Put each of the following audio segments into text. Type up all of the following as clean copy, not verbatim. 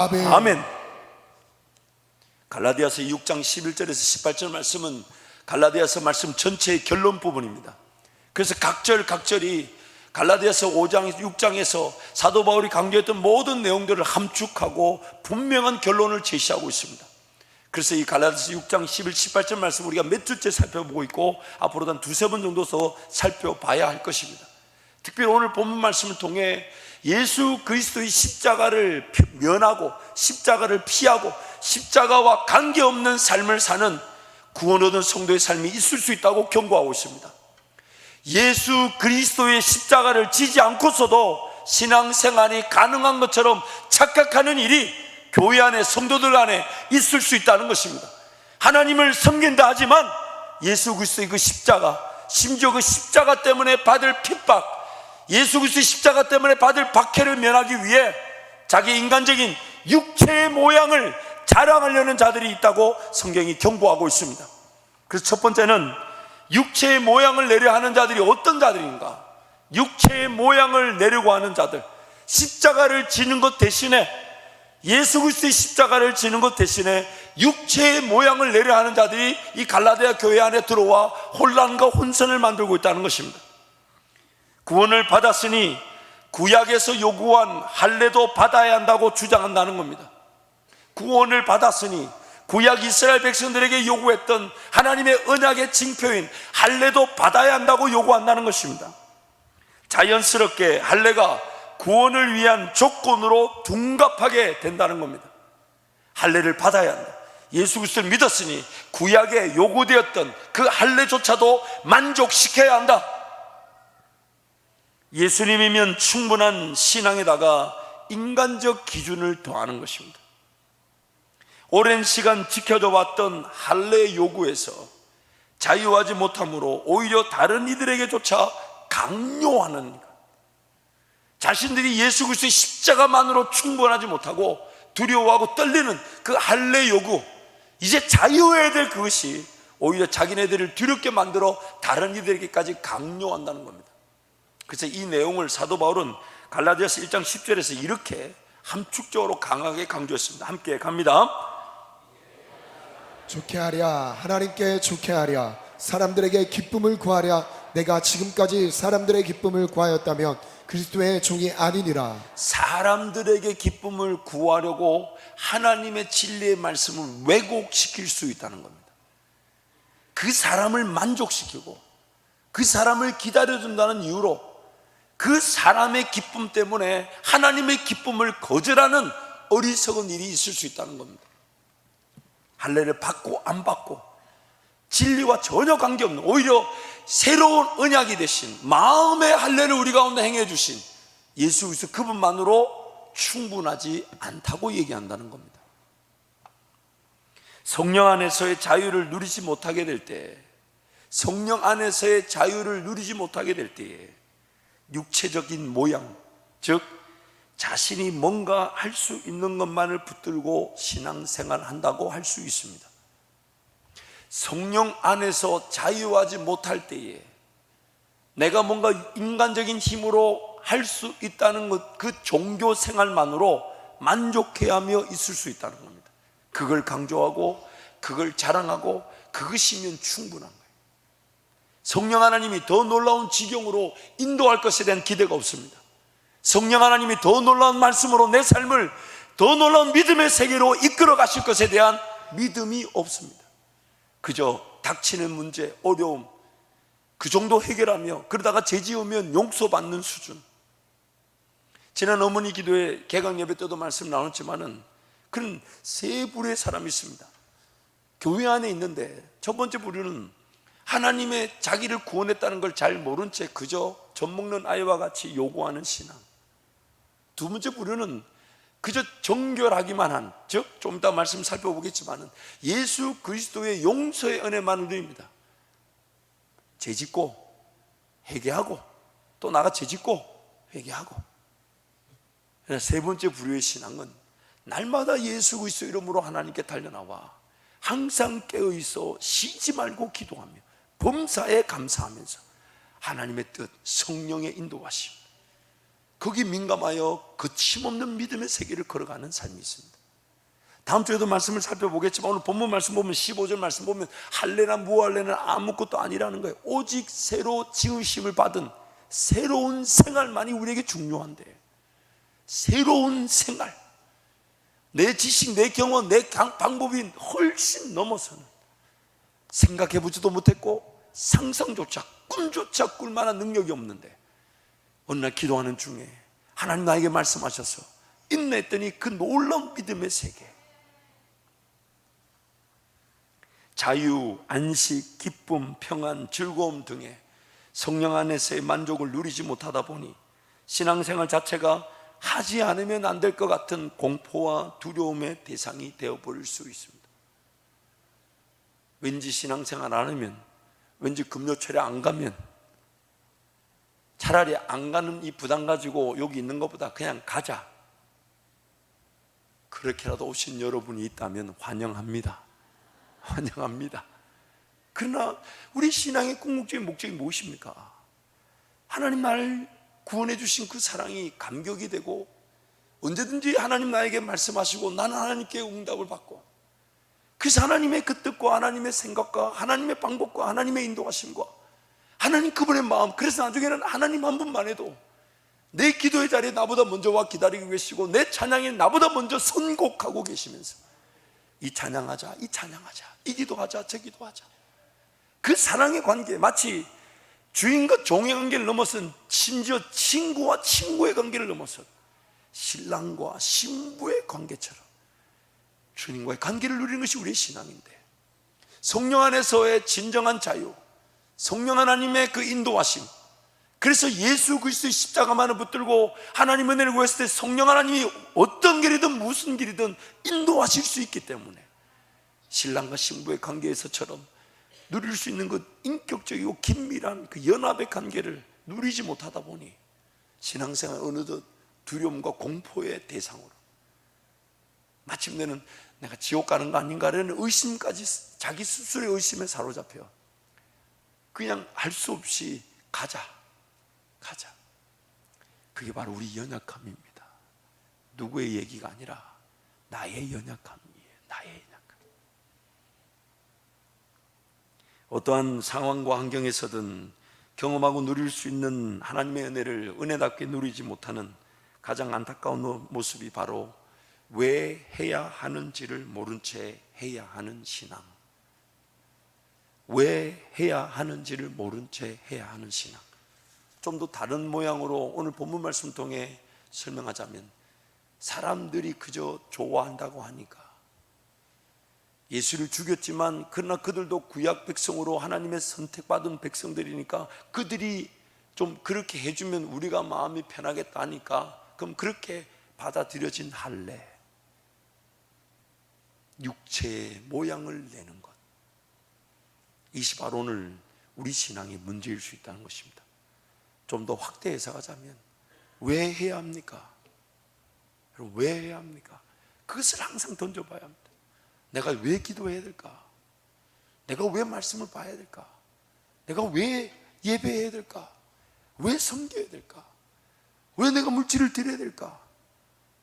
아멘. 아멘. 갈라디아서 6장 11절에서 18절 말씀은 갈라디아서 말씀 전체의 결론 부분입니다. 그래서 각절이 갈라디아서 5장 6장에서 사도 바울이 강조했던 모든 내용들을 함축하고 분명한 결론을 제시하고 있습니다. 그래서 이 갈라디아서 6장 11, 18절 말씀 우리가 몇 주째 살펴보고 있고 앞으로도 한 두세 번 정도 더 살펴봐야 할 것입니다. 특별히 오늘 본문 말씀을 통해 예수 그리스도의 십자가를 면하고 십자가를 피하고 십자가와 관계없는 삶을 사는 구원 얻은 성도의 삶이 있을 수 있다고 경고하고 있습니다. 예수 그리스도의 십자가를 지지 않고서도 신앙생활이 가능한 것처럼 착각하는 일이 교회 안에 성도들 안에 있을 수 있다는 것입니다. 하나님을 섬긴다 하지만 예수 그리스도의 그 십자가, 심지어 그 십자가 때문에 받을 핍박, 예수 그리스도의 십자가 때문에 받을 박해를 면하기 위해 자기 인간적인 육체의 모양을 자랑하려는 자들이 있다고 성경이 경고하고 있습니다. 그래서 첫 번째는 육체의 모양을 내려 하는 자들이 어떤 자들인가? 육체의 모양을 내려고 하는 자들, 십자가를 지는 것 대신에, 예수 그리스도의 십자가를 지는 것 대신에 육체의 모양을 내려 하는 자들이 이 갈라디아 교회 안에 들어와 혼란과 혼선을 만들고 있다는 것입니다. 구원을 받았으니 구약에서 요구한 할례도 받아야 한다고 주장한다는 겁니다. 구원을 받았으니 구약 이스라엘 백성들에게 요구했던 하나님의 언약의 징표인 할례도 받아야 한다고 요구한다는 것입니다. 자연스럽게 할례가 구원을 위한 조건으로 둔갑하게 된다는 겁니다. 할례를 받아야 한다. 예수 그리스도를 믿었으니 구약에 요구되었던 그 할례조차도 만족시켜야 한다. 예수님이면 충분한 신앙에다가 인간적 기준을 더하는 것입니다. 오랜 시간 지켜져 왔던 할례 요구에서 자유하지 못함으로 오히려 다른 이들에게조차 강요하는 것, 자신들이 예수 그리스도의 십자가만으로 충분하지 못하고 두려워하고 떨리는 그 할례 요구, 이제 자유해야 될 그것이 오히려 자기네들을 두렵게 만들어 다른 이들에게까지 강요한다는 겁니다. 그래서 이 내용을 사도 바울은 갈라디아서 1장 10절에서 이렇게 함축적으로 강하게 강조했습니다. 함께 갑니다. 좋게 하랴, 하나님께 좋게 하랴, 사람들에게 기쁨을 구하랴. 내가 지금까지 사람들의 기쁨을 구하였다면 그리스도의 종이 아니니라. 사람들에게 기쁨을 구하려고 하나님의 진리의 말씀을 왜곡시킬 수 있다는 겁니다. 그 사람을 만족시키고 그 사람을 기다려준다는 이유로 그 사람의 기쁨 때문에 하나님의 기쁨을 거절하는 어리석은 일이 있을 수 있다는 겁니다. 할례를 받고 안 받고 진리와 전혀 관계없는, 오히려 새로운 언약이 되신 마음의 할례를 우리 가운데 행해 주신 예수 그리스도 그분만으로 충분하지 않다고 얘기한다는 겁니다. 성령 안에서의 자유를 누리지 못하게 될 때, 성령 안에서의 자유를 누리지 못하게 될 때에 육체적인 모양, 즉 자신이 뭔가 할 수 있는 것만을 붙들고 신앙생활을 한다고 할 수 있습니다. 성령 안에서 자유하지 못할 때에 내가 뭔가 인간적인 힘으로 할 수 있다는 것, 그 종교 생활만으로 만족해하며 있을 수 있다는 겁니다. 그걸 강조하고 그걸 자랑하고 그것이면 충분한 거예요. 성령 하나님이 더 놀라운 지경으로 인도할 것에 대한 기대가 없습니다. 성령 하나님이 더 놀라운 말씀으로 내 삶을 더 놀라운 믿음의 세계로 이끌어 가실 것에 대한 믿음이 없습니다. 그저 닥치는 문제, 어려움 그 정도 해결하며 그러다가 죄 지으면 용서받는 수준. 지난 어머니 기도회 개강 예배 때도 말씀 나눴지만은 그런 세 부류의 사람이 있습니다. 교회 안에 있는데 첫 번째 부류는 하나님의 자기를 구원했다는 걸 잘 모른 채 그저 젖 먹는 아이와 같이 요구하는 신앙. 두 번째 부류는 그저 정결하기만 한, 즉 좀 이따 말씀 살펴보겠지만은 예수 그리스도의 용서의 은혜만을 누립니다. 죄짓고 회개하고 또 나가 죄짓고 회개하고. 세 번째 부류의 신앙은 날마다 예수 그리스도 이름으로 하나님께 달려나와 항상 깨어있어 쉬지 말고 기도하며 범사에 감사하면서 하나님의 뜻, 성령의 인도하심, 거기 민감하여 거침없는 믿음의 세계를 걸어가는 삶이 있습니다. 다음 주에도 말씀을 살펴보겠지만 오늘 본문 말씀 보면 15절 말씀 보면 할례나 무할례는 아무것도 아니라는 거예요. 오직 새로 지으심을 받은 새로운 생활만이 우리에게 중요한데, 새로운 생활, 내 지식, 내 경험, 내 방법이 훨씬 넘어서는 생각해보지도 못했고 상상조차 꿈조차 꿀 만한 능력이 없는데 어느 날 기도하는 중에 하나님 나에게 말씀하셔서 인내했더니 그 놀라운 믿음의 세계, 자유, 안식, 기쁨, 평안, 즐거움 등의 성령 안에서의 만족을 누리지 못하다 보니 신앙생활 자체가 하지 않으면 안 될 것 같은 공포와 두려움의 대상이 되어버릴 수 있습니다. 왠지 신앙생활 안 하면, 왠지 금요철에 안 가면, 차라리 안 가는 이 부담 가지고 여기 있는 것보다 그냥 가자, 그렇게라도 오신 여러분이 있다면 환영합니다. 환영합니다. 그러나 우리 신앙의 궁극적인 목적이 무엇입니까? 하나님 나를 구원해 주신 그 사랑이 감격이 되고 언제든지 하나님 나에게 말씀하시고 나는 하나님께 응답을 받고, 그래서 하나님의 그 뜻과 하나님의 생각과 하나님의 방법과 하나님의 인도하심과 하나님 그분의 마음, 그래서 나중에는 하나님 한 분만 해도 내 기도의 자리에 나보다 먼저 와 기다리고 계시고 내 찬양에 나보다 먼저 선곡하고 계시면서 이 찬양하자, 이 찬양하자, 이 기도하자, 저 기도하자, 그 사랑의 관계, 마치 주인과 종의 관계를 넘어선, 심지어 친구와 친구의 관계를 넘어선 신랑과 신부의 관계처럼 주님과의 관계를 누리는 것이 우리의 신앙인데, 성령 안에서의 진정한 자유, 성령 하나님의 그 인도하심, 그래서 예수 그리스도의 십자가만을 붙들고 하나님 은혜를 구했을 때 성령 하나님이 어떤 길이든 무슨 길이든 인도하실 수 있기 때문에 신랑과 신부의 관계에서처럼 누릴 수 있는 그 인격적이고 긴밀한 그 연합의 관계를 누리지 못하다 보니 신앙생활 어느덧 두려움과 공포의 대상으로, 마침내는 내가 지옥 가는 거 아닌가라는 의심까지, 자기 스스로의 의심에 사로잡혀 그냥 할 수 없이 가자. 그게 바로 우리 연약함입니다. 누구의 얘기가 아니라 나의 연약함이에요. 나의 연약함. 어떠한 상황과 환경에서든 경험하고 누릴 수 있는 하나님의 은혜를 은혜답게 누리지 못하는 가장 안타까운 모습이 바로 왜 해야 하는지를 모른 채 해야 하는 신앙. 왜 해야 하는지를 모른 채 해야 하는 신앙. 좀 더 다른 모양으로 오늘 본문 말씀 통해 설명하자면, 사람들이 그저 좋아한다고 하니까, 예수를 죽였지만 그러나 그들도 구약 백성으로 하나님의 선택받은 백성들이니까 그들이 좀 그렇게 해주면 우리가 마음이 편하겠다 하니까 그럼 그렇게 받아들여진 할례, 육체의 모양을 내는 것, 이것이 바로 오늘 우리 신앙의 문제일 수 있다는 것입니다. 좀 더 확대 해석하자면 왜 해야 합니까? 왜 해야 합니까? 그것을 항상 던져봐야 합니다. 내가 왜 기도해야 될까? 내가 왜 말씀을 봐야 될까? 내가 왜 예배해야 될까? 왜 섬겨야 될까? 왜 내가 물질을 드려야 될까?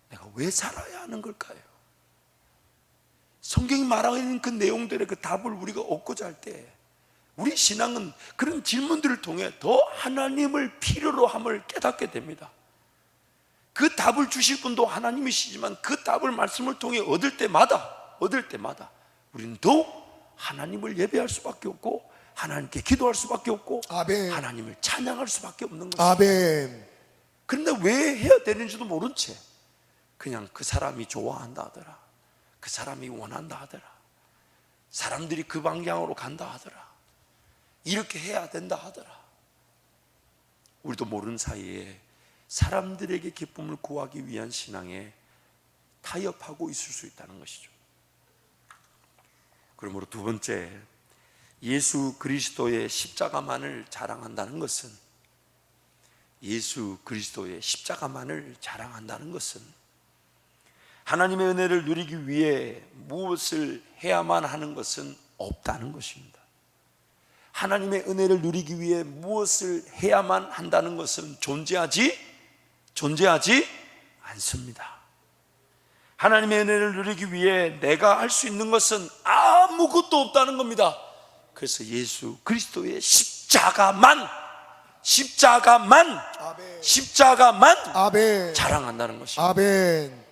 내가 왜 살아야 하는 걸까요? 성경이 말하고 있는 그 내용들의 그 답을 우리가 얻고자 할 때 우리 신앙은 그런 질문들을 통해 더 하나님을 필요로 함을 깨닫게 됩니다. 그 답을 주실 분도 하나님이시지만 그 답을 말씀을 통해 얻을 때마다 우리는 더욱 하나님을 예배할 수밖에 없고 하나님께 기도할 수밖에 없고 아멘. 하나님을 찬양할 수밖에 없는 것입니다. 아멘. 그런데 왜 해야 되는지도 모른 채 그냥 그 사람이 좋아한다 하더라, 그 사람이 원한다 하더라, 사람들이 그 방향으로 간다 하더라, 이렇게 해야 된다 하더라, 우리도 모르는 사이에 사람들에게 기쁨을 구하기 위한 신앙에 타협하고 있을 수 있다는 것이죠. 그러므로 두 번째, 예수 그리스도의 십자가만을 자랑한다는 것은, 예수 그리스도의 십자가만을 자랑한다는 것은 하나님의 은혜를 누리기 위해 무엇을 해야만 하는 것은 없다는 것입니다. 하나님의 은혜를 누리기 위해 무엇을 해야만 한다는 것은 존재하지 존재하지 않습니다. 하나님의 은혜를 누리기 위해 내가 할 수 있는 것은 아무것도 없다는 겁니다. 그래서 예수 그리스도의 십자가만 아멘. 자랑한다는 것입니다. 아멘.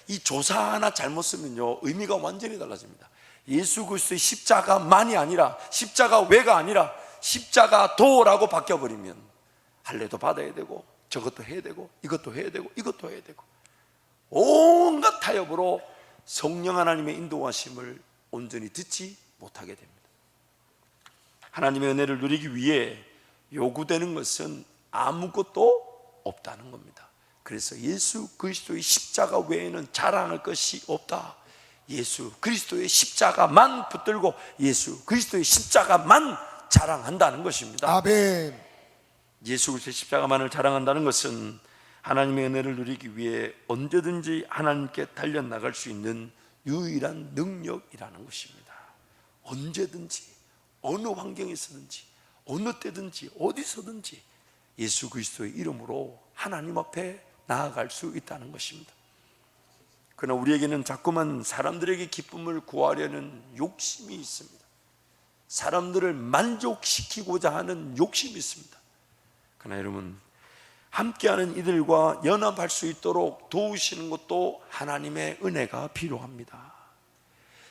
이 조사 하나 잘못 쓰면요, 의미가 완전히 달라집니다. 예수 그리스도의 십자가만이 아니라, 십자가 외가 아니라 십자가 도라고 바뀌어버리면 할례도 받아야 되고, 저것도 해야 되고, 이것도 해야 되고, 이것도 해야 되고, 온갖 타협으로 성령 하나님의 인도하심을 온전히 듣지 못하게 됩니다. 하나님의 은혜를 누리기 위해 요구되는 것은 아무것도 없다는 겁니다. 그래서 예수 그리스도의 십자가 외에는 자랑할 것이 없다. 예수 그리스도의 십자가만 붙들고 예수 그리스도의 십자가만 자랑한다는 것입니다. 아멘. 예수 그리스도의 십자가만을 자랑한다는 것은 하나님의 은혜를 누리기 위해 언제든지 하나님께 달려나갈 수 있는 유일한 능력이라는 것입니다. 언제든지, 어느 환경에서든지, 어느 때든지, 어디서든지 예수 그리스도의 이름으로 하나님 앞에 나아갈 수 있다는 것입니다. 그러나 우리에게는 자꾸만 사람들에게 기쁨을 구하려는 욕심이 있습니다. 사람들을 만족시키고자 하는 욕심이 있습니다. 그러나 여러분, 함께하는 이들과 연합할 수 있도록 도우시는 것도 하나님의 은혜가 필요합니다.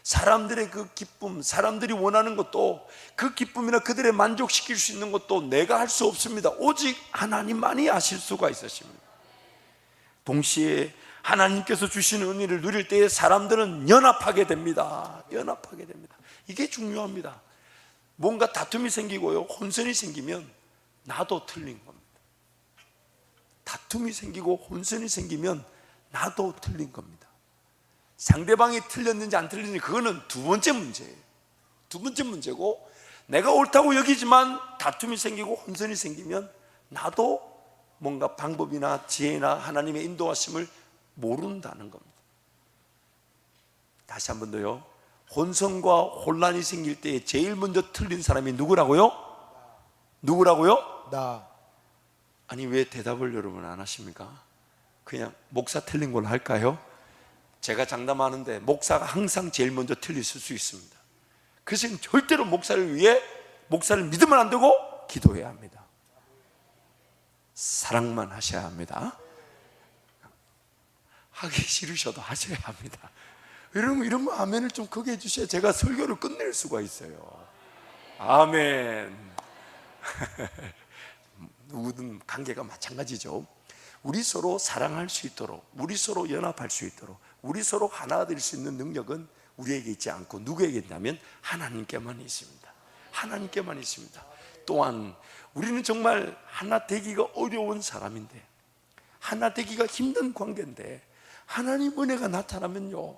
사람들의 그 기쁨, 사람들이 원하는 것도, 그 기쁨이나 그들의 만족시킬 수 있는 것도 내가 할 수 없습니다. 오직 하나님만이 하실 수가 있으십니다. 동시에 하나님께서 주시는 은혜를 누릴 때에 사람들은 연합하게 됩니다. 연합하게 됩니다. 이게 중요합니다. 뭔가 다툼이 생기고요, 혼선이 생기면 나도 틀린 겁니다. 다툼이 생기고 혼선이 생기면 나도 틀린 겁니다. 상대방이 틀렸는지 안 틀렸는지 그거는 두 번째 문제예요. 두 번째 문제고, 내가 옳다고 여기지만 다툼이 생기고 혼선이 생기면 나도 뭔가 방법이나 지혜나 하나님의 인도하심을 모른다는 겁니다. 다시 한 번 더요. 혼선과 혼란이 생길 때 제일 먼저 틀린 사람이 누구라고요? 누구라고요? 나. 아니, 왜 대답을 여러분 안 하십니까? 그냥 목사 틀린 걸로 할까요? 제가 장담하는데 목사가 항상 제일 먼저 틀렸을 수 있습니다. 그래서 절대로 목사를 위해, 목사를 믿으면 안 되고 기도해야 합니다. 사랑만 하셔야 합니다. 하기 싫으셔도 하셔야 합니다. 여러분, 이런 거 아멘을 좀 크게 해주셔야 제가 설교를 끝낼 수가 있어요. 아멘. 모든 관계가 마찬가지죠. 우리 서로 사랑할 수 있도록, 우리 서로 연합할 수 있도록, 우리 서로 하나 될 수 있는 능력은 우리에게 있지 않고 누구에게 있냐면 하나님께만 있습니다. 하나님께만 있습니다. 또한 우리는 정말 하나 되기가 어려운 사람인데, 하나 되기가 힘든 관계인데 하나님 은혜가 나타나면요,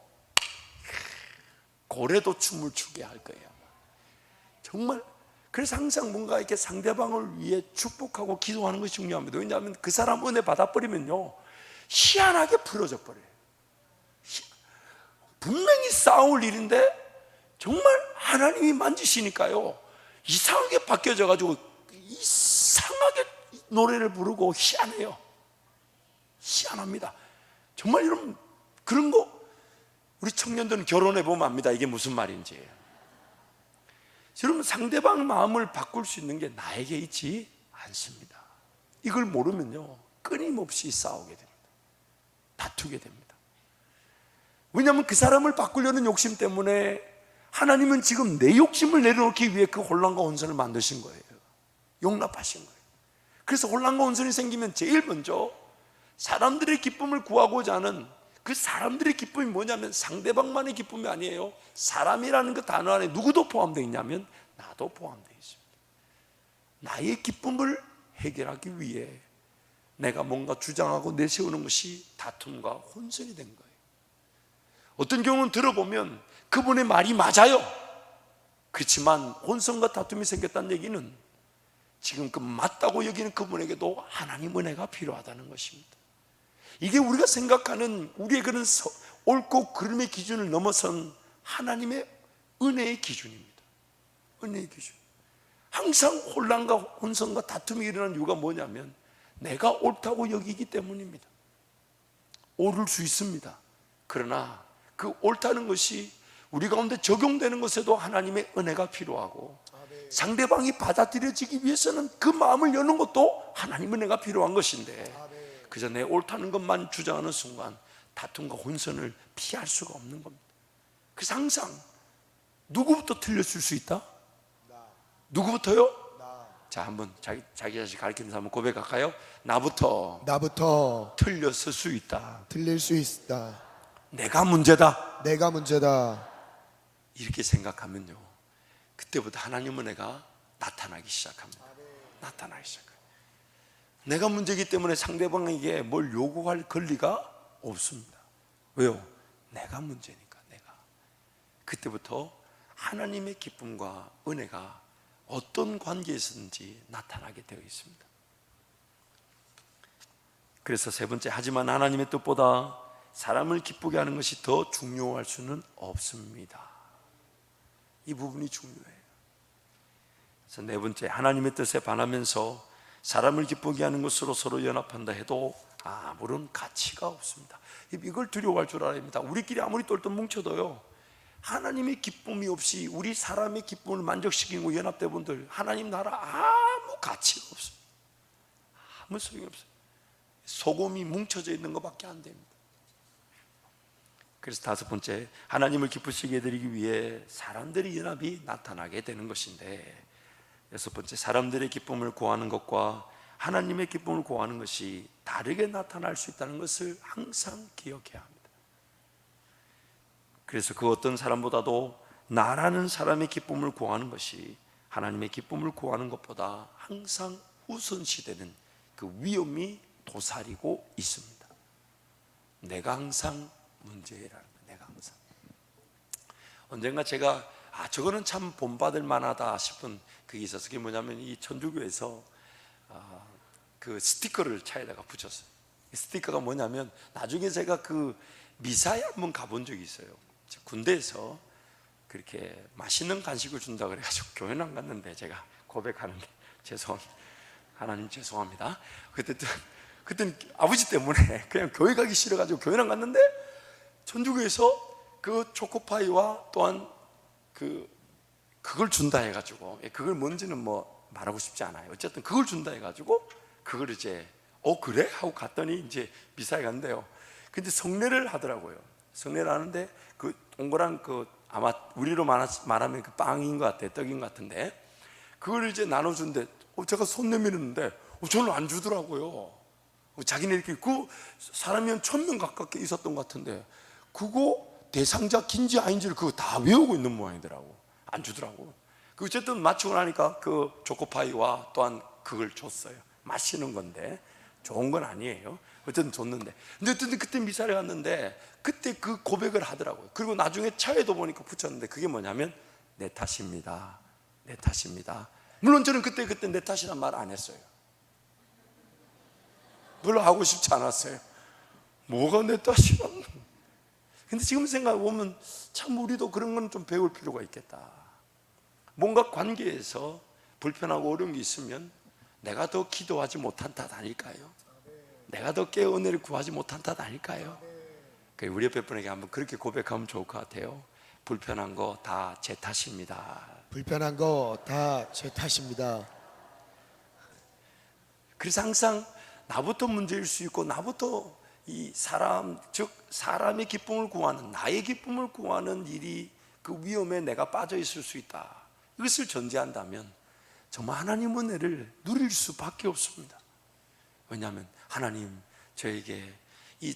고래도 춤을 추게 할 거예요. 정말. 그래서 항상 뭔가 이렇게 상대방을 위해 축복하고 기도하는 것이 중요합니다. 왜냐하면 그 사람 은혜 받아버리면요, 희한하게 풀어져 버려요. 분명히 싸울 일인데 정말 하나님이 만지시니까요, 이상하게 바뀌어져 가지고 이상하게 노래를 부르고 희한해요. 희한합니다. 정말 여러분, 그런 거 우리 청년들은 결혼해 보면 압니다. 이게 무슨 말인지. 여러분, 상대방 마음을 바꿀 수 있는 게 나에게 있지 않습니다. 이걸 모르면요, 끊임없이 싸우게 됩니다. 다투게 됩니다. 왜냐하면 그 사람을 바꾸려는 욕심 때문에 하나님은 지금 내 욕심을 내려놓기 위해 그 혼란과 혼선을 만드신 거예요. 용납하신 거예요. 그래서 혼란과 혼선이 생기면 제일 먼저 사람들의 기쁨을 구하고자 하는 그 사람들의 기쁨이 뭐냐면 상대방만의 기쁨이 아니에요. 사람이라는 그 단어 안에 누구도 포함되어 있냐면 나도 포함되어 있습니다. 나의 기쁨을 해결하기 위해 내가 뭔가 주장하고 내세우는 것이 다툼과 혼선이 된 거예요. 어떤 경우는 들어보면 그분의 말이 맞아요. 그렇지만 혼선과 다툼이 생겼다는 얘기는 지금 그 맞다고 여기는 그분에게도 하나님 은혜가 필요하다는 것입니다. 이게 우리가 생각하는 우리의 그런 옳고 그름의 기준을 넘어선 하나님의 은혜의 기준입니다. 은혜의 기준. 항상 혼란과 혼선과 다툼이 일어나는 이유가 뭐냐면 내가 옳다고 여기기 때문입니다. 옳을 수 있습니다. 그러나 그 옳다는 것이 우리 가운데 적용되는 것에도 하나님의 은혜가 필요하고, 상대방이 받아들여지기 위해서는 그 마음을 여는 것도 하나님의 은혜가 필요한 것인데, 그저 내 옳다는 것만 주장하는 순간 다툼과 혼선을 피할 수가 없는 겁니다. 그래서 항상 누구부터 틀렸을 수 있다? 누구부터요? 자, 한번 자기 자식 가리키면서 한번 고백할까요? 나부터 틀렸을 수 있다. 틀릴 수 있다. 내가 문제다. 내가 문제다. 이렇게 생각하면요, 그때부터 하나님의 은혜가 나타나기 시작합니다. 나타나기 시작합니다. 내가 문제이기 때문에 상대방에게 뭘 요구할 권리가 없습니다. 왜요? 내가 문제니까. 내가. 그때부터 하나님의 기쁨과 은혜가 어떤 관계에서든지 나타나게 되어 있습니다. 그래서 세 번째, 하지만 하나님의 뜻보다 사람을 기쁘게 하는 것이 더 중요할 수는 없습니다. 이 부분이 중요해요. 그래서 네 번째, 하나님의 뜻에 반하면서 사람을 기쁘게 하는 것으로 서로 연합한다 해도 아무런 가치가 없습니다. 이걸 두려워할 줄 알아야 합니다. 우리끼리 아무리 똘똘 뭉쳐도요, 하나님의 기쁨이 없이 우리 사람의 기쁨을 만족시키고 연합돼 본들 하나님 나라 아무 가치가 없습니다. 아무 소용이 없어요. 소금이 뭉쳐져 있는 것밖에 안 됩니다. 그래서 다섯 번째, 하나님을 기쁘시게 해드리기 위해 사람들의 연합이 나타나게 되는 것인데, 여섯 번째, 사람들의 기쁨을 구하는 것과 하나님의 기쁨을 구하는 것이 다르게 나타날 수 있다는 것을 항상 기억해야 합니다. 그래서 그 어떤 사람보다도 나라는 사람의 기쁨을 구하는 것이 하나님의 기쁨을 구하는 것보다 항상 우선시되는 그 위험이 도사리고 있습니다. 내가 항상 문제라는 거예요. 내가 항상. 언젠가 제가 저거는 참 본받을 만하다 싶은 그게 있었어요. 그게 뭐냐면, 이 천주교에서 그 스티커를 차에다가 붙였어요. 스티커가 뭐냐면, 나중에 제가 그 미사에 한번 가본 적이 있어요. 군대에서 그렇게 맛있는 간식을 준다 그래가지고 교회는 안 갔는데, 제가 고백하는데 하나님 죄송합니다. 그때는 아버지 때문에 그냥 교회 가기 싫어가지고 교회는 안 갔는데, 천주교에서 그 초코파이와 또한 그걸 준다 해가지고, 그걸 뭔지는 뭐 말하고 싶지 않아요. 어쨌든 그걸 준다 해가지고 그걸 이제 그래? 하고 갔더니 이제 미사에 간대요. 근데 성례를 하더라고요. 성례를 하는데 그 동그란 아마 우리로 말하면 그 빵인 것 같아요. 떡인 것 같은데, 그걸 이제 나눠준대. 제가 손 내밀었는데 저는 안 주더라고요. 자기네 이렇게 그 사람이 한 1000명 가깝게 있었던 것 같은데, 그거 대상자 긴지 아닌지를 그거 다 외우고 있는 모양이더라고. 안 주더라고. 어쨌든 마치고 나니까 그 초코파이와 또한 그걸 줬어요. 마시는 건데 좋은 건 아니에요. 어쨌든 줬는데, 근데 어쨌든 그때 미사를 갔는데 그때 그 고백을 하더라고요. 그리고 나중에 차에도 보니까 붙였는데, 그게 뭐냐면 내 탓입니다. 내 탓입니다. 물론 저는 그때 내 탓이란 말 안 했어요. 별로 하고 싶지 않았어요. 뭐가 내 탓이란. 근데 지금 생각해보면 참 우리도 그런 건 좀 배울 필요가 있겠다. 뭔가 관계에서 불편하고 어려운 게 있으면 내가 더 기도하지 못한 탓 아닐까요? 내가 더 깨어 은혜를 구하지 못한 탓 아닐까요? 우리 옆에 분에게 한번 그렇게 고백하면 좋을 것 같아요. 불편한 거 다 제 탓입니다. 불편한 거 다 제 탓입니다. 그래서 항상 나부터 문제일 수 있고, 나부터 이 사람, 즉 사람의 기쁨을 구하는, 나의 기쁨을 구하는 일이 그 위험에 내가 빠져 있을 수 있다. 이것을 전제한다면 정말 하나님 은혜를 누릴 수밖에 없습니다. 왜냐하면 하나님, 저에게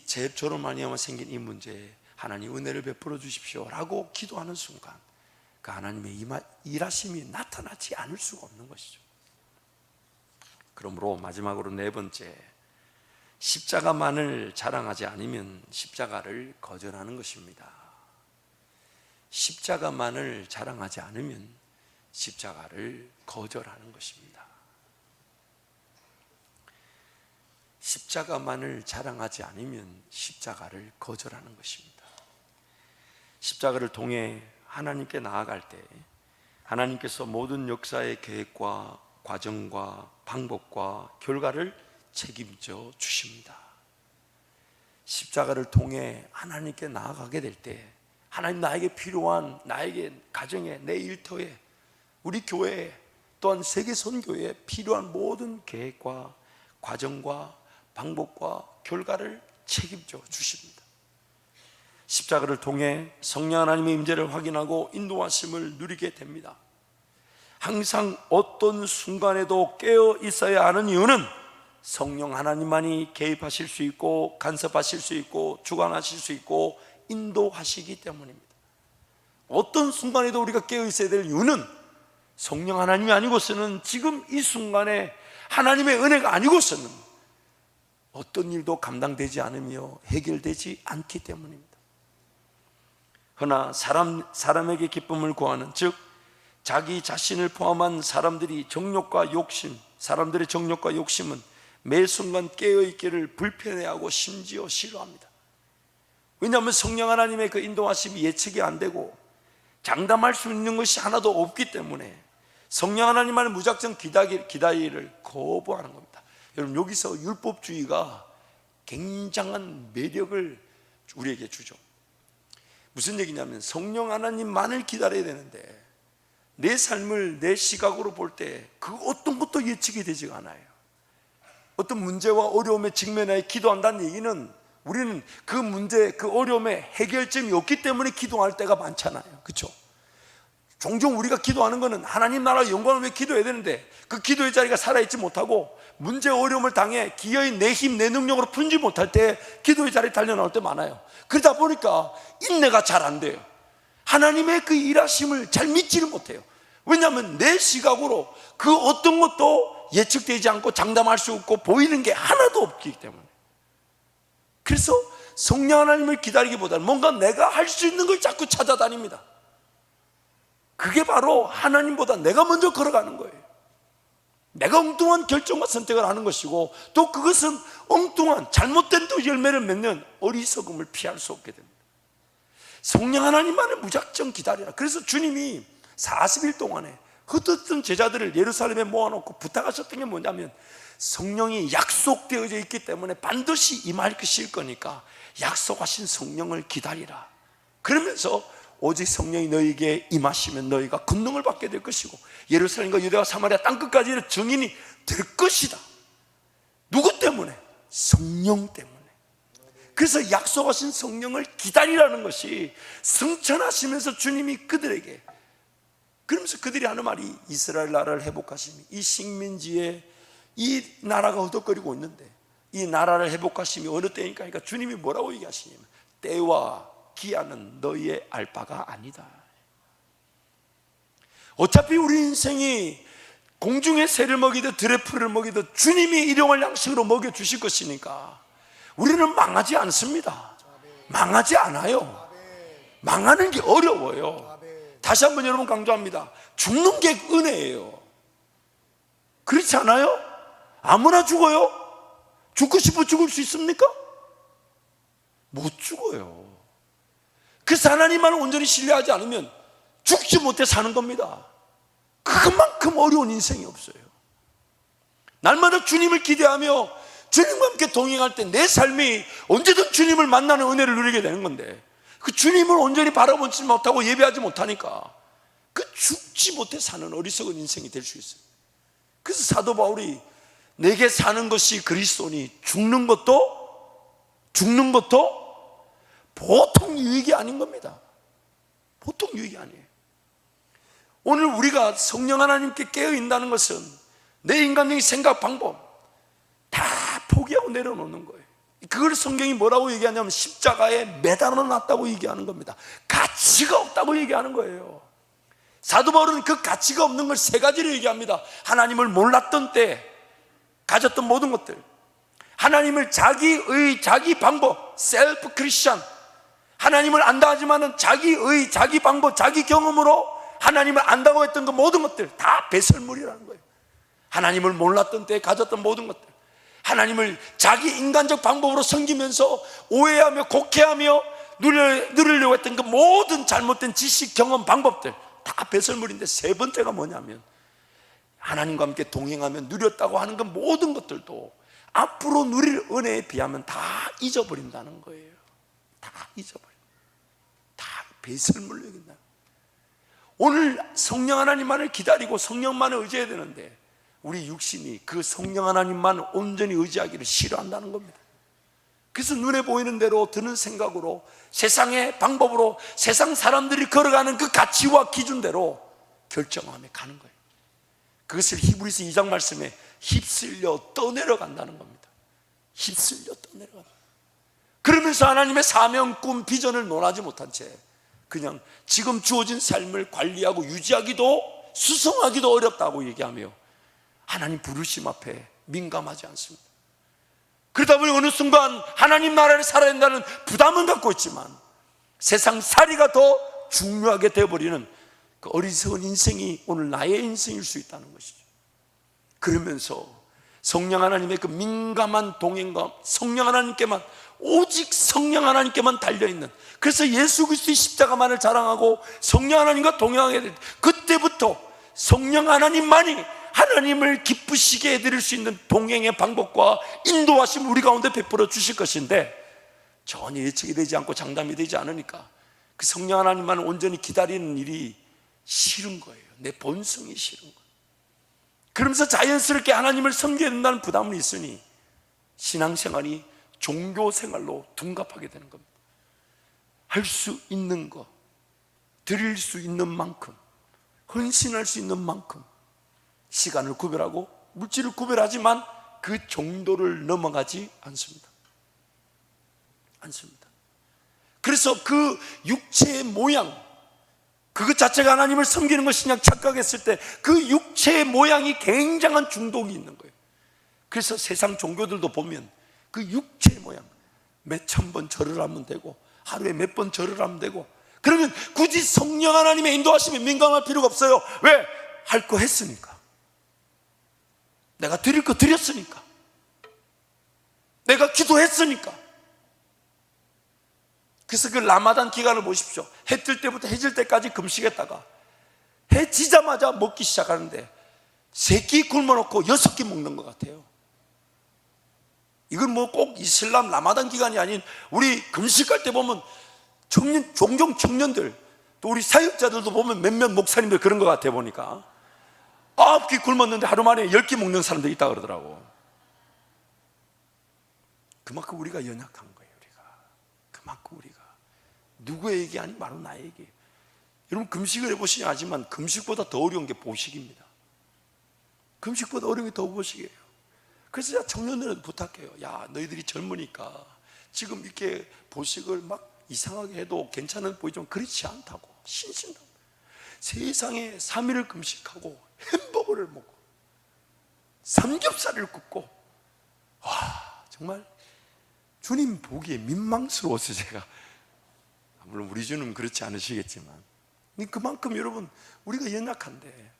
제 저로 말미암아 생긴 이 문제에 하나님 은혜를 베풀어 주십시오 라고 기도하는 순간 그 하나님의 일하심이 나타나지 않을 수가 없는 것이죠. 그러므로 마지막으로 네 번째, 십자가만을 자랑하지 않으면 십자가를 거절하는 것입니다. 십자가만을 자랑하지 않으면 십자가를 거절하는 것입니다. 십자가만을 자랑하지 않으면 십자가를 거절하는 것입니다. 십자가를 통해 하나님께 나아갈 때 하나님께서 모든 역사의 계획과 과정과 방법과 결과를 책임져 주십니다. 십자가를 통해 하나님께 나아가게 될 때 하나님 나에게 필요한, 나에게 가정에, 내 일터에, 우리 교회에, 또한 세계 선교에 필요한 모든 계획과 과정과 방법과 결과를 책임져 주십니다. 십자가를 통해 성령 하나님의 임재를 확인하고 인도하심을 누리게 됩니다. 항상 어떤 순간에도 깨어 있어야 하는 이유는 성령 하나님만이 개입하실 수 있고 간섭하실 수 있고 주관하실 수 있고 인도하시기 때문입니다. 어떤 순간에도 우리가 깨어 있어야 될 이유는 성령 하나님이 아니고서는, 지금 이 순간에 하나님의 은혜가 아니고서는 어떤 일도 감당되지 않으며 해결되지 않기 때문입니다. 그러나 사람에게 기쁨을 구하는, 즉 자기 자신을 포함한 사람들의 정욕과 욕심은 매 순간 깨어있기를 불편해하고 심지어 싫어합니다. 왜냐하면 성령 하나님의 그 인도하심이 예측이 안 되고 장담할 수 있는 것이 하나도 없기 때문에 성령 하나님만을 무작정 기다리기를 거부하는 겁니다. 여러분, 여기서 율법주의가 굉장한 매력을 우리에게 주죠. 무슨 얘기냐면, 성령 하나님만을 기다려야 되는데 내 삶을 내 시각으로 볼 때 그 어떤 것도 예측이 되지가 않아요. 어떤 문제와 어려움에 직면하여 기도한다는 얘기는, 우리는 그 문제, 그 어려움에 해결점이 없기 때문에 기도할 때가 많잖아요. 그렇죠? 종종 우리가 기도하는 것은 하나님 나라 영광을 위해 기도해야 되는데 그 기도의 자리가 살아있지 못하고 문제 어려움을 당해 기어이 내 힘, 내 능력으로 풀지 못할 때 기도의 자리에 달려나올 때 많아요. 그러다 보니까 인내가 잘 안 돼요. 하나님의 그 일하심을 잘 믿지를 못해요. 왜냐하면 내 시각으로 그 어떤 것도 예측되지 않고 장담할 수 없고 보이는 게 하나도 없기 때문에, 그래서 성령 하나님을 기다리기보다는 뭔가 내가 할 수 있는 걸 자꾸 찾아다닙니다. 그게 바로 하나님보다 내가 먼저 걸어가는 거예요. 내가 엉뚱한 결정과 선택을 하는 것이고, 또 그것은 엉뚱한 잘못된 또 열매를 맺는 어리석음을 피할 수 없게 됩니다. 성령 하나님만을 무작정 기다리라. 그래서 주님이 40일 동안에 흩어졌던 제자들을 예루살렘에 모아놓고 부탁하셨던 게 뭐냐면, 성령이 약속되어져 있기 때문에 반드시 임할 것일 거니까 약속하신 성령을 기다리라. 그러면서 오직 성령이 너희에게 임하시면 너희가 권능을 받게 될 것이고 예루살렘과 유대와 사마리아 땅끝까지는 증인이 될 것이다. 누구 때문에? 성령 때문에. 그래서 약속하신 성령을 기다리라는 것이 성천하시면서 주님이 그들에게, 그러면서 그들이 하는 말이 이스라엘 나라를 회복하심이, 이 식민지에 이 나라가 허덕거리고 있는데 이 나라를 회복하심이 어느 때니까, 그러니까 주님이 뭐라고 얘기하시냐면, 때와 기한은 너희의 알 바가 아니다. 어차피 우리 인생이 공중의 새를 먹이듯 들의 풀을 먹이듯 주님이 일용할 양식으로 먹여주실 것이니까 우리는 망하지 않습니다. 망하지 않아요. 망하는 게 어려워요. 다시 한번 여러분 강조합니다. 죽는 게 은혜예요. 그렇지 않아요? 아무나 죽어요? 죽고 싶어 죽을 수 있습니까? 못 죽어요. 그래서 하나님만을 온전히 신뢰하지 않으면 죽지 못해 사는 겁니다. 그만큼 어려운 인생이 없어요. 날마다 주님을 기대하며 주님과 함께 동행할 때 내 삶이 언제든 주님을 만나는 은혜를 누리게 되는 건데, 그 주님을 온전히 바라보지 못하고 예배하지 못하니까 그 죽지 못해 사는 어리석은 인생이 될 수 있어요. 그래서 사도 바울이 내게 사는 것이 그리스도니 죽는 것도 보통 유익이 아닌 겁니다. 보통 유익이 아니에요. 오늘 우리가 성령 하나님께 깨어있다는 것은 내 인간적인 생각 방법 다 포기하고 내려놓는 거예요. 그걸 성경이 뭐라고 얘기하냐면 십자가에 매달아 놨다고 얘기하는 겁니다. 가치가 없다고 얘기하는 거예요. 사도 바울은 그 가치가 없는 걸 세 가지로 얘기합니다. 하나님을 몰랐던 때 가졌던 모든 것들, 하나님을 자기의 자기 방법, 셀프 크리스천, 하나님을 안다 하지만은 자기의 자기 방법, 자기 경험으로 하나님을 안다고 했던 그 모든 것들 다 배설물이라는 거예요. 하나님을 몰랐던 때 가졌던 모든 것들, 하나님을 자기 인간적 방법으로 섬기면서 오해하며 곡해하며 누리려고 했던 그 모든 잘못된 지식, 경험, 방법들 다 배설물인데, 세 번째가 뭐냐면 하나님과 함께 동행하며 누렸다고 하는 그 모든 것들도 앞으로 누릴 은혜에 비하면 다 잊어버린다는 거예요. 다 잊어버려. 다 배설물로 여긴다. 오늘 성령 하나님만을 기다리고 성령만을 의지해야 되는데 우리 육신이 그 성령 하나님만 온전히 의지하기를 싫어한다는 겁니다. 그래서 눈에 보이는 대로 드는 생각으로 세상의 방법으로 세상 사람들이 걸어가는 그 가치와 기준대로 결정하며 가는 거예요. 그것을 히브리서 2장 말씀에 휩쓸려 떠내려간다는 겁니다. 휩쓸려 떠내려간다. 그러면서 하나님의 사명, 꿈, 비전을 논하지 못한 채 그냥 지금 주어진 삶을 관리하고 유지하기도 수성하기도 어렵다고 얘기하며 하나님 부르심 앞에 민감하지 않습니다. 그러다 보니 어느 순간 하나님 나라를 살아야 한다는 부담은 갖고 있지만 세상 살이가 더 중요하게 되어버리는 그 어리석은 인생이 오늘 나의 인생일 수 있다는 것이죠. 그러면서 성령 하나님의 그 민감한 동행과 성령 하나님께만, 오직 성령 하나님께만 달려있는, 그래서 예수 그리스도의 십자가만을 자랑하고 성령 하나님과 동행하게 될 때 그때부터 성령 하나님만이 하나님을 기쁘시게 해드릴 수 있는 동행의 방법과 인도하심을 우리 가운데 베풀어 주실 것인데 전혀 예측이 되지 않고 장담이 되지 않으니까 그 성령 하나님만 온전히 기다리는 일이 싫은 거예요. 내 본성이 싫은 거예요. 그러면서 자연스럽게 하나님을 섬겨야 된다는 부담은 있으니 신앙생활이 종교생활로 둔갑하게 되는 겁니다. 할 수 있는 것, 드릴 수 있는 만큼, 헌신할 수 있는 만큼 시간을 구별하고 물질을 구별하지만 그 정도를 넘어가지 않습니다. 그래서 그 육체의 모양, 그것 자체가 하나님을 섬기는 것이냐 착각했을 때 그 육체의 모양이 굉장한 중독이 있는 거예요. 그래서 세상 종교들도 보면 그 육체의 모양, 몇천 번 절을 하면 되고 하루에 몇 번 절을 하면 되고, 그러면 굳이 성령 하나님의 인도하심에 민감할 필요가 없어요. 왜? 할 거 했으니까. 내가 드릴 거 드렸으니까. 내가 기도했으니까. 그래서 그 라마단 기간을 보십시오. 해 뜰 때부터 해질 때까지 금식했다가 해 지자마자 먹기 시작하는데 3끼 굶어놓고 6끼 먹는 것 같아요. 이건 뭐 꼭 이슬람 라마단 기간이 아닌 우리 금식할 때 보면 종종 청년들, 또 우리 사역자들도 보면 몇몇 목사님들 그런 것 같아. 보니까 9끼 굶었는데 하루 만에 10끼 먹는 사람들이 있다 그러더라고. 그만큼 우리가 연약한 거예요. 그만큼 우리가 누구의 얘기 아니 바로 나의 얘기예요. 여러분 금식을 해보시냐 하지만 금식보다 더 어려운 게 보식입니다. 금식보다 어려운 게 더 보식이에요. 그래서 제가 청년들은 부탁해요. 야, 너희들이 젊으니까 지금 이렇게 보식을 막 이상하게 해도 괜찮은 보이지만 그렇지 않다고. 신신당 세상에 3일을 금식하고 햄버거를 먹고 삼겹살을 굽고, 와, 정말 주님 보기에 민망스러워서 제가, 물론 우리 주님은 그렇지 않으시겠지만 그만큼 여러분 우리가 연약한데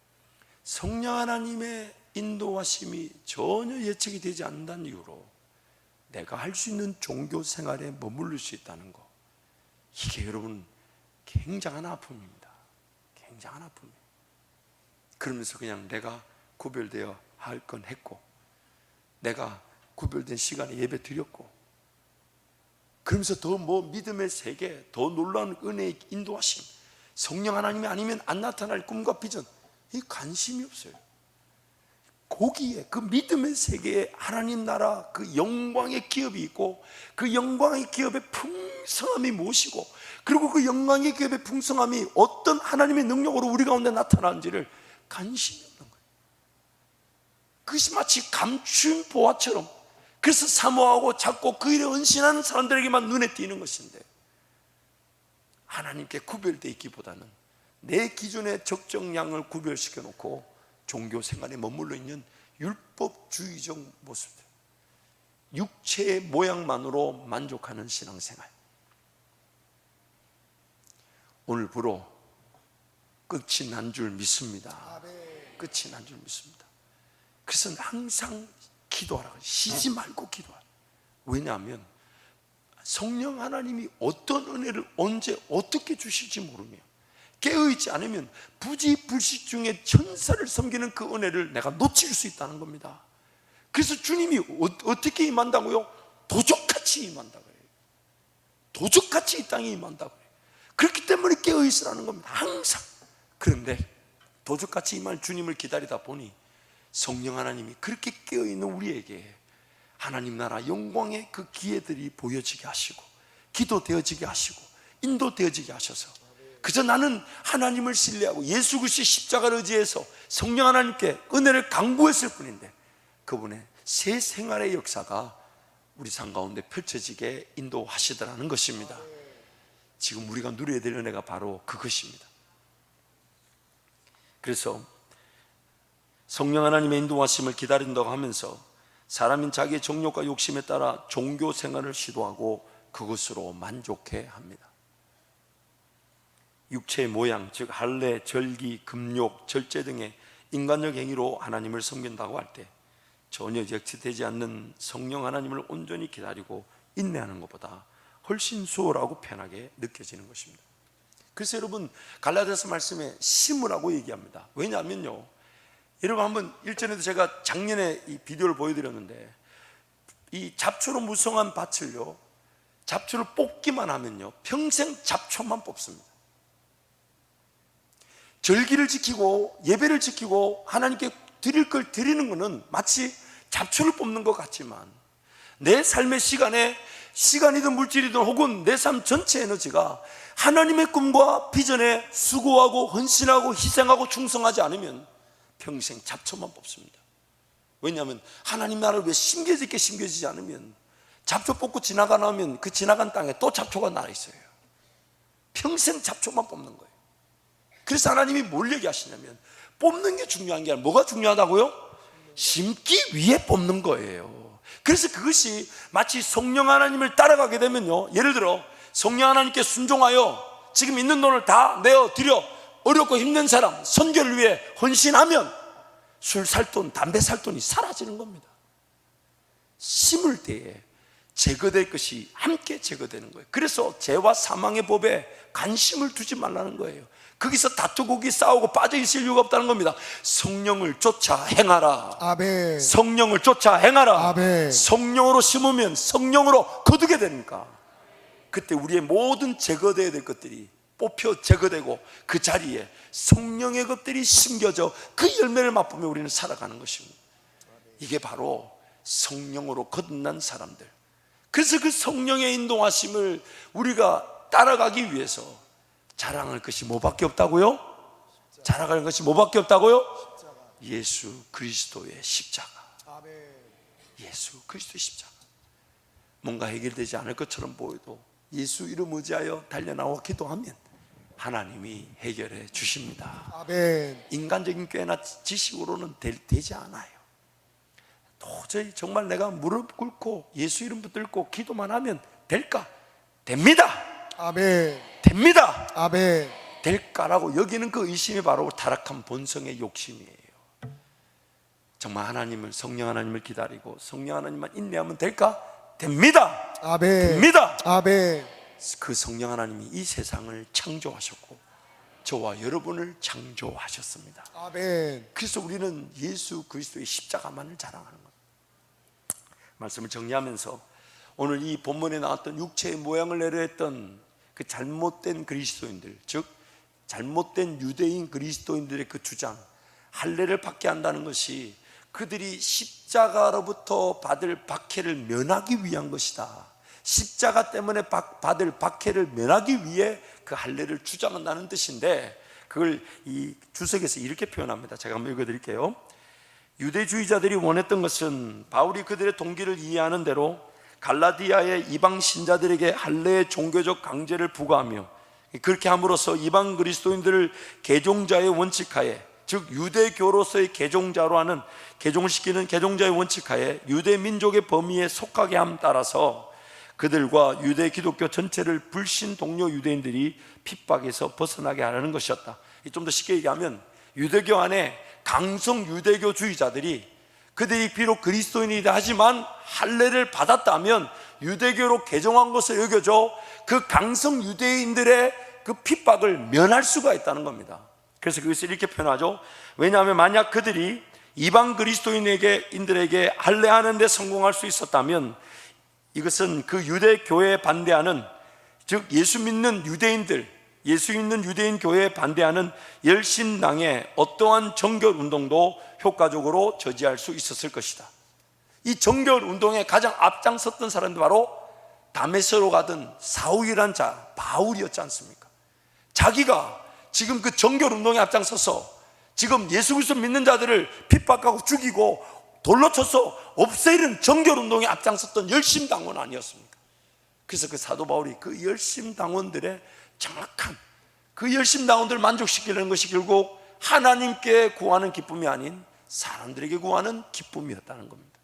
성령 하나님의 인도하심이 전혀 예측이 되지 않는다는 이유로 내가 할 수 있는 종교 생활에 머무를 수 있다는 거, 이게 여러분 굉장한 아픔입니다. 굉장한 아픔이에요. 그러면서 그냥 내가 구별되어 할 건 했고 내가 구별된 시간에 예배 드렸고, 그러면서 더 뭐 믿음의 세계, 더 놀라운 은혜의 인도하심, 성령 하나님이 아니면 안 나타날 꿈과 비전, 이 관심이 없어요. 거기에 그 믿음의 세계에 하나님 나라 그 영광의 기업이 있고 그 영광의 기업의 풍성함이 무엇이고, 그리고 그 영광의 기업의 풍성함이 어떤 하나님의 능력으로 우리 가운데 나타나는지를 관심이 없는 거예요. 그것이 마치 감춘 보화처럼, 그래서 사모하고 찾고 그 일에 헌신하는 사람들에게만 눈에 띄는 것인데 하나님께 구별되어 있기보다는 내 기준의 적정량을 구별시켜 놓고 종교 생활에 머물러 있는 율법주의적 모습들, 육체의 모양만으로 만족하는 신앙생활, 오늘부로 끝이 난 줄 믿습니다. 끝이 난 줄 믿습니다. 그래서 항상 기도하라고, 쉬지 말고 기도하라. 왜냐하면 성령 하나님이 어떤 은혜를 언제 어떻게 주실지 모르며 깨어있지 않으면 부지불식 중에 천사를 섬기는 그 은혜를 내가 놓칠 수 있다는 겁니다. 그래서 주님이 어떻게 임한다고요? 도적같이 임한다고 해요. 도적같이 이 땅에 임한다고 해요. 그렇기 때문에 깨어있으라는 겁니다. 항상. 그런데 도적같이 임할 주님을 기다리다 보니 성령 하나님이 그렇게 깨어있는 우리에게 하나님 나라 영광의 그 기회들이 보여지게 하시고 기도되어지게 하시고 인도되어지게 하셔서 그저 나는 하나님을 신뢰하고 예수 그리스도의 십자가를 의지해서 성령 하나님께 은혜를 간구했을 뿐인데 그분의 새 생활의 역사가 우리 삶 가운데 펼쳐지게 인도하시더라는 것입니다. 지금 우리가 누려야 될 은혜가 바로 그것입니다. 그래서 성령 하나님의 인도하심을 기다린다고 하면서 사람인 자기의 정욕과 욕심에 따라 종교 생활을 시도하고 그것으로 만족해 합니다. 육체의 모양, 즉 할례, 절기, 금욕, 절제 등의 인간적 행위로 하나님을 섬긴다고 할 때 전혀 역치되지 않는 성령 하나님을 온전히 기다리고 인내하는 것보다 훨씬 수월하고 편하게 느껴지는 것입니다. 그래서 여러분 갈라디아서 말씀에 심으라고 얘기합니다. 왜냐하면요, 여러분 한번 일전에도 제가 작년에 이 비디오를 보여드렸는데 이 잡초로 무성한 밭을요, 잡초를 뽑기만 하면요 평생 잡초만 뽑습니다. 절기를 지키고 예배를 지키고 하나님께 드릴 걸 드리는 것은 마치 잡초를 뽑는 것 같지만 내 삶의 시간이든 물질이든 혹은 내 삶 전체 에너지가 하나님의 꿈과 비전에 수고하고 헌신하고 희생하고 충성하지 않으면 평생 잡초만 뽑습니다. 왜냐하면 하나님 나라를 위해 심겨지지 않으면 잡초 뽑고 지나가 나면 그 지나간 땅에 또 잡초가 나 있어요. 평생 잡초만 뽑는 거예요. 그래서 하나님이 뭘 얘기하시냐면 뽑는 게 중요한 게 아니라 뭐가 중요하다고요? 심기 위해 뽑는 거예요. 그래서 그것이 마치 성령 하나님을 따라가게 되면요, 예를 들어 성령 하나님께 순종하여 지금 있는 돈을 다 내어 드려 어렵고 힘든 사람 선교를 위해 헌신하면 술 살 돈, 담배 살 돈이 사라지는 겁니다. 심을 때에 제거될 것이 함께 제거되는 거예요. 그래서 죄와 사망의 법에 관심을 두지 말라는 거예요. 거기서 다투고 싸우고 빠져 있을 이유가 없다는 겁니다. 성령을 쫓아 행하라. 아멘. 성령을 쫓아 행하라. 아멘. 성령으로 심으면 성령으로 거두게 되니까 그때 우리의 모든 제거되어야 될 것들이 뽑혀 제거되고 그 자리에 성령의 것들이 심겨져 그 열매를 맛보며 우리는 살아가는 것입니다. 이게 바로 성령으로 거듭난 사람들. 그래서 그 성령의 인도하심을 우리가 따라가기 위해서 자랑할 것이 뭐밖에 없다고요? 자랑할 것이 뭐밖에 없다고요? 예수 그리스도의 십자가. 예수 그리스도의 십자가. 뭔가 해결되지 않을 것처럼 보여도 예수 이름 의지하여 달려나와 기도하면 하나님이 해결해 주십니다. 아멘. 인간적인 꾀나 지식으로는 되지 않아요. 도저히 정말 내가 무릎 꿇고 예수 이름 붙들고 기도만 하면 될까? 됩니다. 아멘. 됩니다. 아멘. 될까라고 여기는 그 의심이 바로 타락한 본성의 욕심이에요. 정말 하나님을, 성령 하나님을 기다리고 성령 하나님만 인내하면 될까? 됩니다. 아멘. 됩니다. 아멘. 그 성령 하나님이 이 세상을 창조하셨고 저와 여러분을 창조하셨습니다. 아멘. 그래서 우리는 예수 그리스도의 십자가만을 자랑하는 겁니다. 말씀을 정리하면서 오늘 이 본문에 나왔던 육체의 모양을 내려 했던 그 잘못된 그리스도인들, 즉 잘못된 유대인 그리스도인들의 그 주장, 할례를 받게 한다는 것이 그들이 십자가로부터 받을 박해를 면하기 위한 것이다. 십자가 때문에 받을 박해를 면하기 위해 그 할례를 주장한다는 뜻인데, 그걸 이 주석에서 이렇게 표현합니다. 제가 한번 읽어드릴게요. 유대주의자들이 원했던 것은 바울이 그들의 동기를 이해하는 대로 갈라디아의 이방 신자들에게 할례의 종교적 강제를 부과하며 그렇게 함으로써 이방 그리스도인들을 개종자의 원칙하에, 즉 유대교로서의 개종자로 하는, 개종을 시키는 개종자의 원칙하에 유대 민족의 범위에 속하게 함 따라서 그들과 유대 기독교 전체를 불신 동료 유대인들이 핍박에서 벗어나게 하려는 것이었다. 좀 더 쉽게 얘기하면 유대교 안에 강성 유대교주의자들이 그들이 비록 그리스도인이다 하지만 할례를 받았다면 유대교로 개종한 것을 여겨져 그 강성 유대인들의 그 핍박을 면할 수가 있다는 겁니다. 그래서 그것을 이렇게 표현하죠. 왜냐하면 만약 그들이 이방 그리스도인들에게 할례하는 데 성공할 수 있었다면, 이것은 그 유대 교회에 반대하는, 즉 예수 믿는 유대인 교회에 반대하는 열심당의 어떠한 정결 운동도 효과적으로 저지할 수 있었을 것이다. 이 정결 운동에 가장 앞장섰던 사람도 바로 다메섹으로 가던 사울이란 자 바울이었지 않습니까? 자기가 지금 그 정결 운동에 앞장서서 지금 예수 그리스도 믿는 자들을 핍박하고 죽이고 돌로 쳐서 없애는 정결 운동에 앞장섰던 열심당원 아니었습니까? 그래서 그 사도 바울이 그 열심당원들의 정확한 그 열심당원들을 만족시키려는 것이 결국 하나님께 구하는 기쁨이 아닌 사람들에게 구하는 기쁨이었다는 겁니다.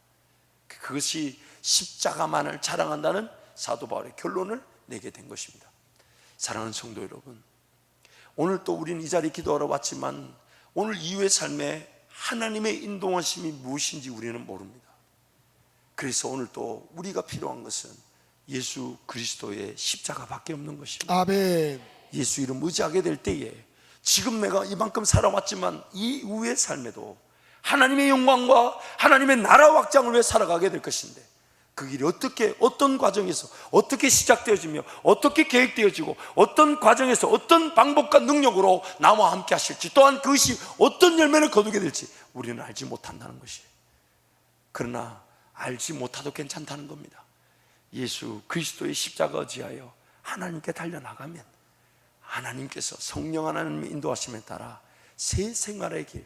그것이 십자가만을 자랑한다는 사도 바울의 결론을 내게 된 것입니다. 사랑하는 성도 여러분, 오늘 또 우리는 이 자리에 기도하러 왔지만 오늘 이후의 삶에 하나님의 인도하심이 무엇인지 우리는 모릅니다. 그래서 오늘 또 우리가 필요한 것은 예수 그리스도의 십자가밖에 없는 것입니다. 아멘. 예수 이름 의지하게 될 때에 지금 내가 이만큼 살아왔지만 이후의 삶에도 하나님의 영광과 하나님의 나라 확장을 위해 살아가게 될 것인데, 그 길이 어떻게, 어떤 과정에서 어떻게 시작되어지며 어떻게 계획되어지고 어떤 과정에서 어떤 방법과 능력으로 나와 함께 하실지, 또한 그것이 어떤 열매를 거두게 될지 우리는 알지 못한다는 것이에요. 그러나 알지 못하도 괜찮다는 겁니다. 예수 그리스도의 십자가 의지하여 하나님께 달려나가면 하나님께서 성령 하나님의 인도하심에 따라 새 생활의 길,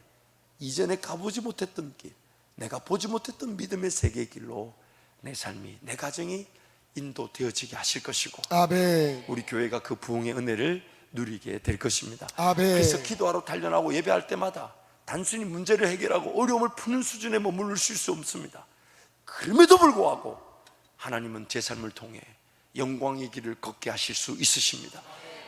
이전에 가보지 못했던 길, 내가 보지 못했던 믿음의 세계의 길로 내 삶이, 내 가정이 인도되어지게 하실 것이고, 아멘. 우리 교회가 그 부흥의 은혜를 누리게 될 것입니다. 아멘. 그래서 기도하러 단련하고 예배할 때마다 단순히 문제를 해결하고 어려움을 푸는 수준에 머무를 수 없습니다. 그럼에도 불구하고 하나님은 제 삶을 통해 영광의 길을 걷게 하실 수 있으십니다.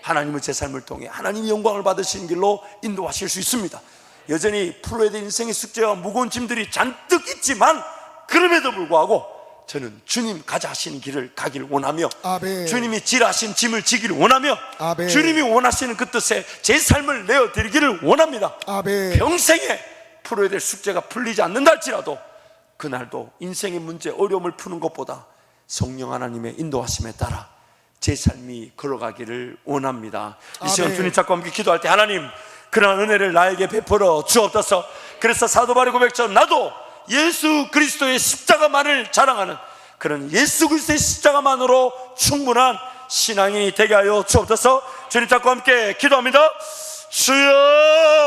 하나님은 제 삶을 통해 하나님의 영광을 받으시는 길로 인도하실 수 있습니다. 여전히 풀어야 될 인생의 숙제와 무거운 짐들이 잔뜩 있지만 그럼에도 불구하고 저는 주님 가자 하시는 길을 가길 원하며, 아멘. 주님이 지라신 짐을 지기를 원하며, 아멘. 주님이 원하시는 그 뜻에 제 삶을 내어드리기를 원합니다. 아멘. 평생에 풀어야 될 숙제가 풀리지 않는다 할지라도 그날도 인생의 문제, 어려움을 푸는 것보다 성령 하나님의 인도하심에 따라 제 삶이 걸어가기를 원합니다. 이 시간 아멘. 주님 찾고 함께 기도할 때 하나님, 그러한 은혜를 나에게 베풀어 주옵소서. 그래서 사도 바울의 고백처럼 나도 예수 그리스도의 십자가만을 자랑하는 그런 예수 그리스도의 십자가만으로 충분한 신앙이 되게 하여 주옵소서. 주님 찾고 함께 기도합니다. 주여.